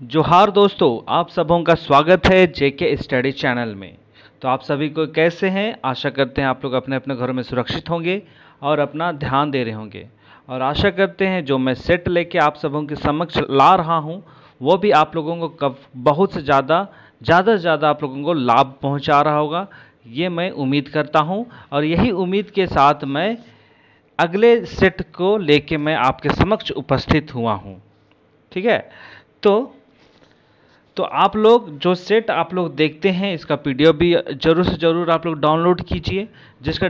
जोहार दोस्तों, आप सबों का स्वागत है जेके स्टडी चैनल में। तो आप सभी को कैसे हैं? आशा करते हैं आप लोग अपने अपने घरों में सुरक्षित होंगे और अपना ध्यान दे रहे होंगे। और आशा करते हैं जो मैं सेट लेके आप सबों के समक्ष ला रहा हूं वो भी आप लोगों को बहुत से ज़्यादा से ज़्यादा आप लोगों को लाभ पहुंचा रहा होगा, ये मैं उम्मीद करता हूं। और यही उम्मीद के साथ मैं अगले सेट को लेके मैं आपके समक्ष उपस्थित हुआ हूं। ठीक है, तो आप लोग जो सेट आप लोग देखते हैं इसका पीडीएफ भी ज़रूर से ज़रूर आप लोग डाउनलोड कीजिए, जिसका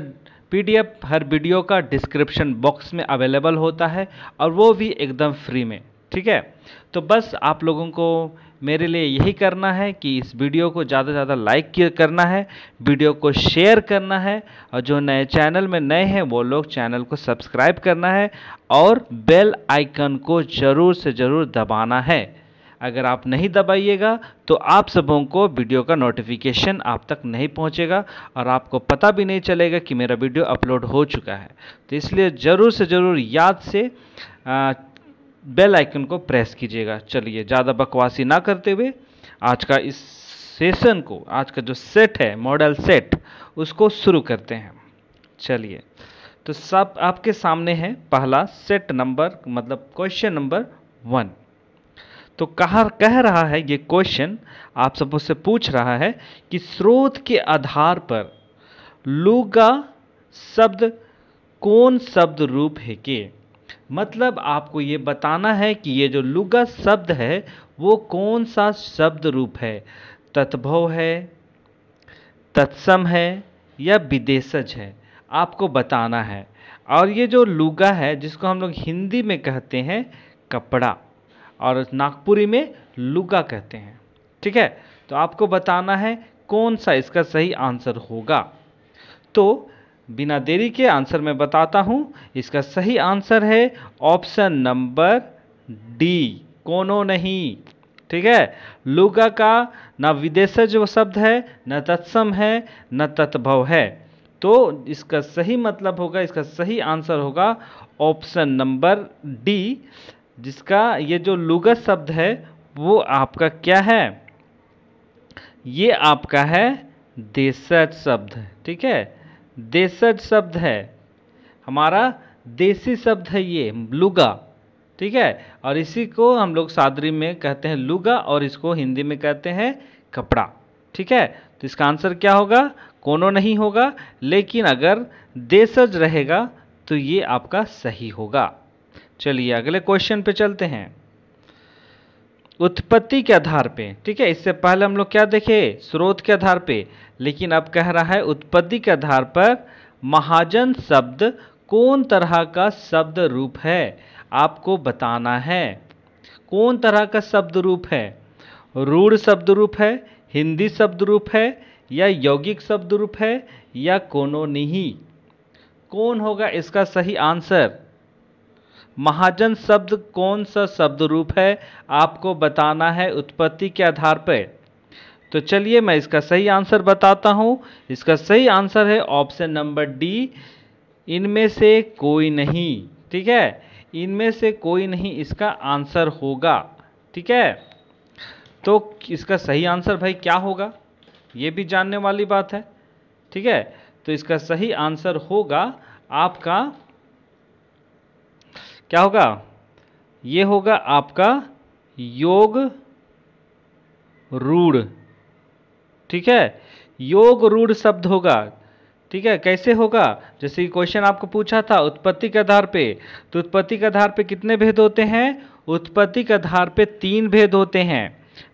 पीडीएफ हर वीडियो का डिस्क्रिप्शन बॉक्स में अवेलेबल होता है और वो भी एकदम फ्री में। ठीक है, तो बस आप लोगों को मेरे लिए यही करना है कि इस वीडियो को ज़्यादा से ज़्यादा लाइक करना है, वीडियो को शेयर करना है, और जो नए चैनल में नए हैं वो लोग चैनल को सब्सक्राइब करना है और बेल आइकन को ज़रूर से ज़रूर दबाना है। अगर आप नहीं दबाइएगा तो आप सबों को वीडियो का नोटिफिकेशन आप तक नहीं पहुंचेगा और आपको पता भी नहीं चलेगा कि मेरा वीडियो अपलोड हो चुका है। तो इसलिए ज़रूर से ज़रूर याद से बेल आइकन को प्रेस कीजिएगा। चलिए ज़्यादा बकवासी ना करते हुए आज का इस सेशन को, आज का जो सेट है मॉडल सेट, उसको शुरू करते हैं। चलिए, तो सब आपके सामने है पहला सेट नंबर, मतलब क्वेश्चन नंबर 1। तो कह रहा है ये क्वेश्चन आप सबों से पूछ रहा है कि स्रोत के आधार पर लुगा शब्द कौन शब्द रूप है के। मतलब आपको ये बताना है कि ये जो लुगा शब्द है वो कौन सा शब्द रूप है, तत्भव है, तत्सम है या विदेशज है, आपको बताना है। और ये जो लुगा है जिसको हम लोग हिंदी में कहते हैं कपड़ा और नागपुरी में लुगा कहते हैं। ठीक है, तो आपको बताना है कौन सा इसका सही आंसर होगा। तो बिना देरी के आंसर मैं बताता हूं। इसका सही आंसर है ऑप्शन नंबर डी, कोनो नहीं। ठीक है, लुगा का ना विदेशज शब्द है, न तत्सम है, न तत्भव है। तो इसका सही मतलब होगा, इसका सही आंसर होगा ऑप्शन नंबर डी, जिसका ये जो लुगा शब्द है वो आपका क्या है, ये आपका है देशज शब्द। ठीक है, देशज शब्द है, हमारा देसी शब्द है ये लुगा। ठीक है, और इसी को हम लोग सादरी में कहते हैं लुगा और इसको हिंदी में कहते हैं कपड़ा। ठीक है, तो इसका आंसर क्या होगा, कोनो नहीं होगा, लेकिन अगर देशज रहेगा तो ये आपका सही होगा। चलिए अगले क्वेश्चन पे चलते हैं, उत्पत्ति के आधार पे। ठीक है, इससे पहले हम लोग क्या देखे, स्रोत के आधार पे, लेकिन अब कह रहा है उत्पत्ति के आधार पर महाजन शब्द कौन तरह का शब्द रूप है, आपको बताना है कौन तरह का शब्द रूप है। रूढ़ शब्द रूप है, हिंदी शब्द रूप है, या यौगिक शब्द रूप है, या कोनो नहीं। कौन होगा इसका सही आंसर? महाजन शब्द कौन सा शब्द रूप है, आपको बताना है उत्पत्ति के आधार पर। तो चलिए मैं इसका सही आंसर बताता हूं। इसका सही आंसर है ऑप्शन नंबर डी, इनमें से कोई नहीं। ठीक है, इनमें से कोई नहीं इसका आंसर होगा। ठीक है, तो इसका सही आंसर भाई क्या होगा, ये भी जानने वाली बात है। ठीक है, तो इसका सही आंसर होगा आपका क्या होगा, ये होगा आपका योग रूढ़। ठीक है, योग रूढ़ शब्द होगा। ठीक है, कैसे होगा, जैसे कि क्वेश्चन आपको पूछा था उत्पत्ति के आधार पे, तो उत्पत्ति के आधार पे कितने भेद होते हैं, उत्पत्ति के आधार पे 3 भेद होते हैं।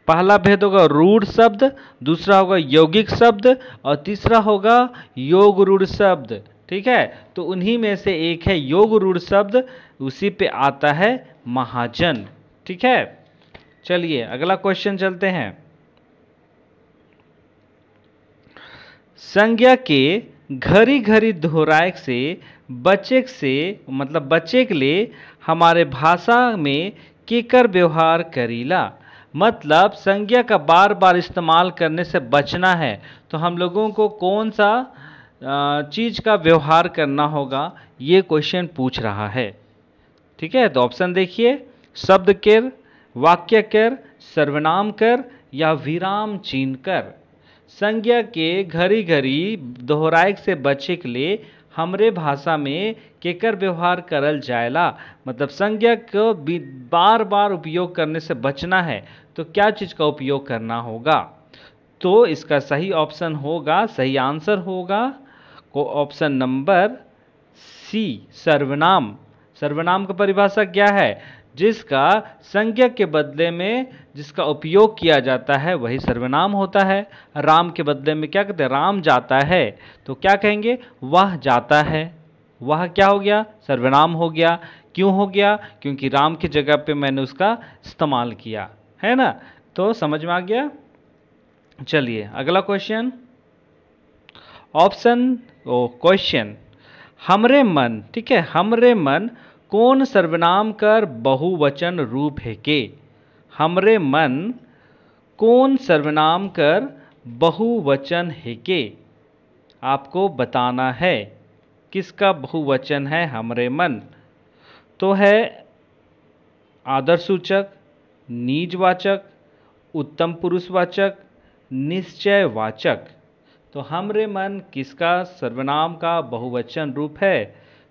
पहला भेद होगा रूढ़ शब्द, दूसरा होगा यौगिक शब्द, और तीसरा होगा योग रूढ़ शब्द। ठीक है, तो उन्हीं में से एक है योग रूढ़ शब्द, उसी पे आता है महाजन। ठीक है, चलिए अगला क्वेश्चन चलते हैं। संज्ञा के घरी घरी दोहराए से बचे के लिए हमारे भाषा में केकर व्यवहार करीला। मतलब संज्ञा का बार बार इस्तेमाल करने से बचना है, तो हम लोगों को कौन सा चीज़ का व्यवहार करना होगा, ये क्वेश्चन पूछ रहा है। ठीक है, तो ऑप्शन देखिए, शब्द केर, वाक्य कर, सर्वनाम कर या विराम चिन्ह कर। संज्ञा के घड़ी घड़ी दोहराए से बचे के लिए हमरे भाषा में केकर व्यवहार करल जाएला। मतलब संज्ञा को बार बार उपयोग करने से बचना है तो क्या चीज़ का उपयोग करना होगा। तो इसका सही ऑप्शन होगा, सही आंसर होगा को ऑप्शन नंबर सी, सर्वनाम। सर्वनाम का परिभाषा क्या है? जिसका संज्ञा के बदले में जिसका उपयोग किया जाता है वही सर्वनाम होता है। राम के बदले में क्या कहते हैं? राम जाता है, तो क्या कहेंगे? वह जाता है। वह क्या हो गया? सर्वनाम हो गया। क्यों हो गया? क्योंकि राम की जगह पे मैंने उसका इस्तेमाल किया है ना। तो समझ में आ गया। चलिए अगला क्वेश्चन, ऑप्शन क्वेश्चन, हमरे मन, ठीक है, हमरे मन कौन सर्वनाम कर बहुवचन रूप है के। हमरे मन कौन सर्वनाम कर बहुवचन है के, आपको बताना है किसका बहुवचन है हमरे मन। तो है आदर्शसूचक, निजवाचक, उत्तम पुरुषवाचक, निश्चयवाचक। तो हमरे मन किसका सर्वनाम का बहुवचन रूप है?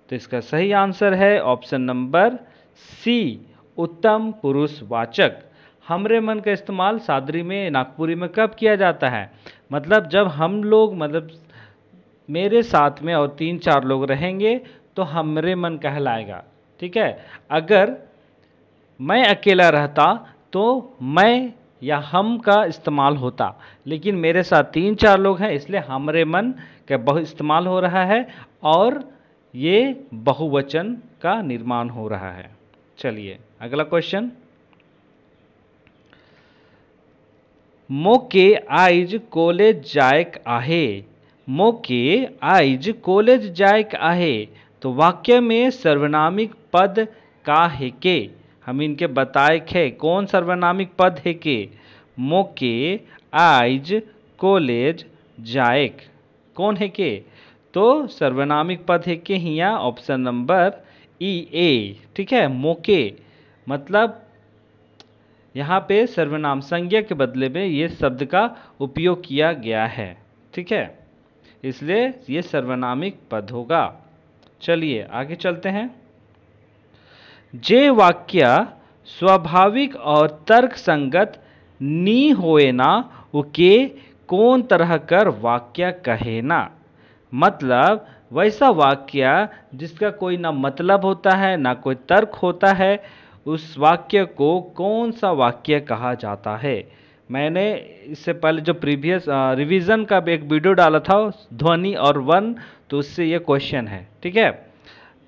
तो इसका सही आंसर है ऑप्शन नंबर सी, उत्तम पुरुषवाचक। हमरे मन का इस्तेमाल सादरी में, नागपुरी में कब किया जाता है? मतलब जब हम लोग, मतलब मेरे साथ में और 3-4 लोग रहेंगे तो हमरे मन कहलाएगा, ठीक है। अगर मैं अकेला रहता तो मैं या हम का इस्तेमाल होता, लेकिन मेरे साथ 3-4 लोग हैं इसलिए हमरे मन का बहु इस्तेमाल हो रहा है और ये बहुवचन का निर्माण हो रहा है। चलिए अगला क्वेश्चन, मोके आइज कॉलेज जायक आहे। मोके आइज कॉलेज जायक आहे, तो वाक्य में सर्वनामिक पद का है के? हम इनके बताए थे कौन सर्वनामिक पद है के? मोके आइज कॉलेज जायक कौन है के? तो सर्वनामिक पद है के हिया ऑप्शन नंबर ई ए, ठीक है। मोके मतलब यहाँ पे सर्वनाम संज्ञा के बदले में ये शब्द का उपयोग किया गया है, ठीक है, इसलिए ये सर्वनामिक पद होगा। चलिए आगे चलते हैं। जे वाक्य स्वाभाविक और तर्क संगत नी होए ना उके कौन तरह कर वाक्य कहे ना। मतलब वैसा वाक्य जिसका कोई ना मतलब होता है ना कोई तर्क होता है, उस वाक्य को कौन सा वाक्य कहा जाता है। मैंने इससे पहले जो प्रीवियस रिवीजन का एक वीडियो डाला था ध्वनि और वर्ण, तो उससे ये क्वेश्चन है, ठीक है।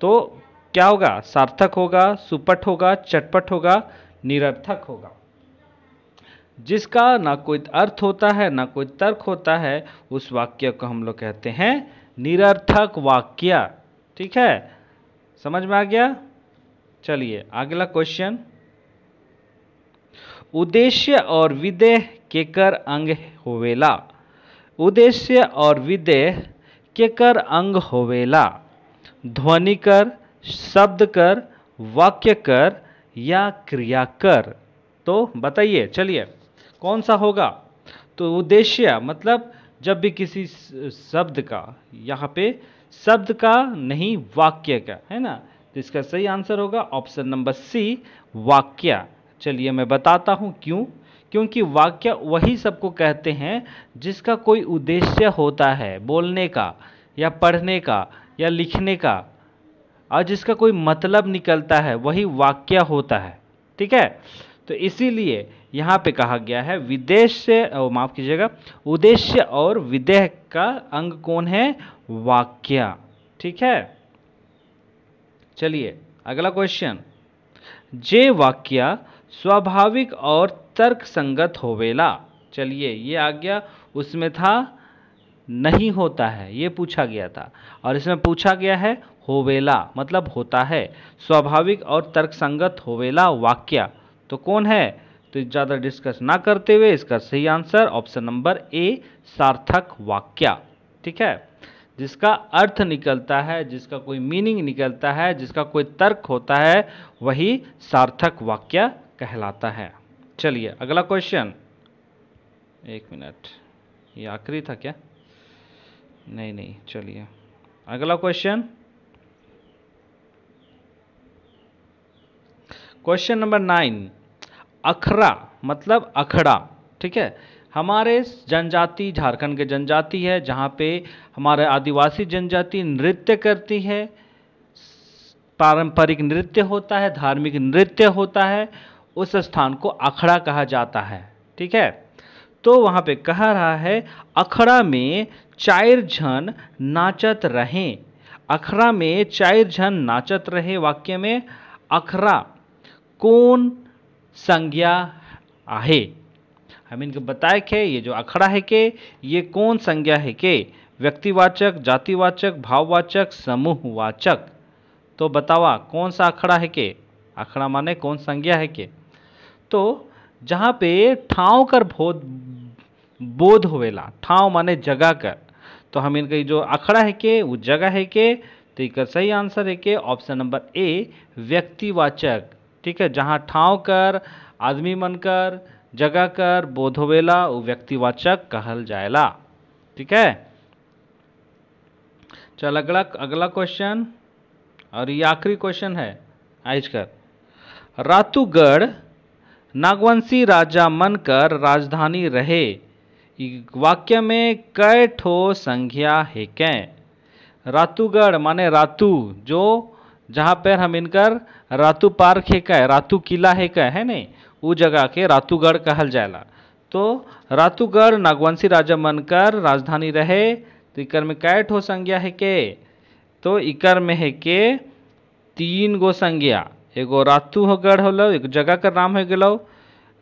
तो क्या होगा? सार्थक होगा, सुपट होगा, चटपट होगा, निरर्थक होगा। जिसका ना कोई अर्थ होता है ना कोई तर्क होता है उस वाक्य को हम लोग कहते हैं निरर्थक वाक्य, ठीक है। समझ में आ गया। चलिए अगला क्वेश्चन, उद्देश्य और विधेय केकर अंग होवेला। उद्देश्य और विधेय केकर अंग होवेला? ध्वनि कर, शब्द कर, वाक्य कर या क्रिया कर। तो बताइए, चलिए कौन सा होगा? तो उद्देश्य मतलब जब भी किसी शब्द का, यहाँ पे शब्द का नहीं वाक्य का, है ना, तो इसका सही आंसर होगा ऑप्शन नंबर सी, वाक्य। चलिए मैं बताता हूँ क्यों। क्योंकि वाक्य वही सबको कहते हैं जिसका कोई उद्देश्य होता है, बोलने का या पढ़ने का या लिखने का, और जिसका कोई मतलब निकलता है वही वाक्य होता है, ठीक है। तो इसीलिए यहाँ पे कहा गया है विदेश्य, माफ कीजिएगा, उद्देश्य और विधेय का अंग कौन है? वाक्य, ठीक है। चलिए अगला क्वेश्चन, जे वाक्य स्वाभाविक और तर्क संगत होवेला। चलिए ये आ गया, उसमें था नहीं होता है, ये पूछा गया था, और इसमें पूछा गया है होवेला, मतलब होता है। स्वाभाविक और तर्कसंगत होवेला वाक्य तो कौन है? तो ज़्यादा डिस्कस ना करते हुए इसका सही आंसर ऑप्शन नंबर ए, सार्थक वाक्य, ठीक है। जिसका अर्थ निकलता है, जिसका कोई मीनिंग निकलता है, जिसका कोई तर्क होता है, वही सार्थक वाक्य कहलाता है। चलिए अगला क्वेश्चन, एक मिनट, ये आखिरी था क्या? नहीं, चलिए अगला क्वेश्चन, क्वेश्चन नंबर 9। अखरा मतलब अखड़ा, ठीक है। हमारे जनजाति, झारखंड के जनजाति है जहाँ पे हमारे आदिवासी जनजाति नृत्य करती है, पारंपरिक नृत्य होता है, धार्मिक नृत्य होता है, उस स्थान को अखड़ा कहा जाता है, ठीक है। तो वहाँ पे कह रहा है अखड़ा में चार झन नाचत रहें, अखड़ा में चार झन नाचत रहे। वाक्य में अखड़ा कौन संज्ञा आहे, हम इनको बताए के ये जो अखड़ा है के ये कौन संज्ञा है के, व्यक्तिवाचक, जातिवाचक, भाववाचक, समूहवाचक। तो बतावा कौन सा अखड़ा है के, अखड़ा माने कौन संज्ञा है के। तो जहाँ पे ठाव कर बोध होवेला, ठाव माने जगह कर, तो हम इनका जो अखड़ा है के वो जगह है के, तो इसका सही आंसर है के ऑप्शन नंबर ए व्यक्तिवाचक, ठीक है। जहाँ ठाव कर, आदमी मन कर, जगह कर बोध होवेला वो व्यक्तिवाचक कहल जाएला, ठीक है। चल अगला क्वेश्चन, और ये आखिरी क्वेश्चन है आज का। रातूगढ़ नागवंशी राजा मनकर राजधानी रहे, वाक्य में कै ठो संज्ञा है कै। रातूगढ़ माने रातू, जो जहाँ पर हम इनकर रातू पार्क है कै, रातू किला है कै, है नहीं, वो जगह के रातूगढ़ कहल जाएला। तो रातूगढ़ नागवंशी राजा मनकर राजधानी रहे, तो इकर में कै ठो संज्ञा है के, तो इकर में है के 3 गो संज्ञा, एगो रातू हो गढ़ होलो, एक जगह का नाम हो गलो,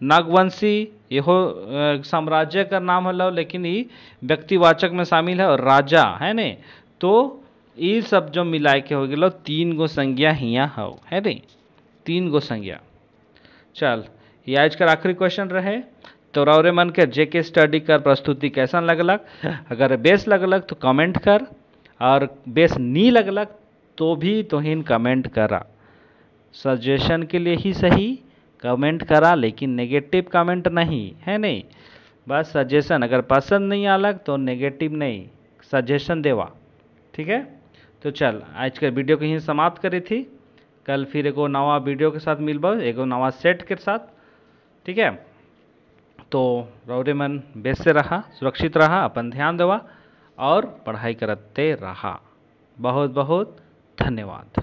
नागवंशी यहो साम्राज्य का नाम होलो, लेकिन ये व्यक्तिवाचक में शामिल है, और राजा है ने, तो ये सब जो मिलाए के हो गलो 3 गो संज्ञा हिया हो, है नहीं, 3 गो संज्ञा। चल ये आज का आखिरी क्वेश्चन रहे। तो रौरे मन के जेके स्टडी कर प्रस्तुति कैसा लगलक, अगर बेस लगलक तो कमेंट कर, और बेस नहीं लगलक तो भी तोहिन कमेंट करा, सजेशन के लिए ही सही कमेंट करा, लेकिन नेगेटिव कमेंट नहीं, है नहीं, बस सजेशन। अगर पसंद नहीं आलक तो नेगेटिव नहीं, सजेशन देवा, ठीक है। तो चल आज के वीडियो को यहीं समाप्त करी थी, कल फिर एगो नवा वीडियो के साथ मिलबो, एगो नवा सेट के साथ, ठीक है। तो रौरे मन बेस से रहा, सुरक्षित रहा, अपन ध्यान देवा और पढ़ाई करते रहा। बहुत बहुत धन्यवाद।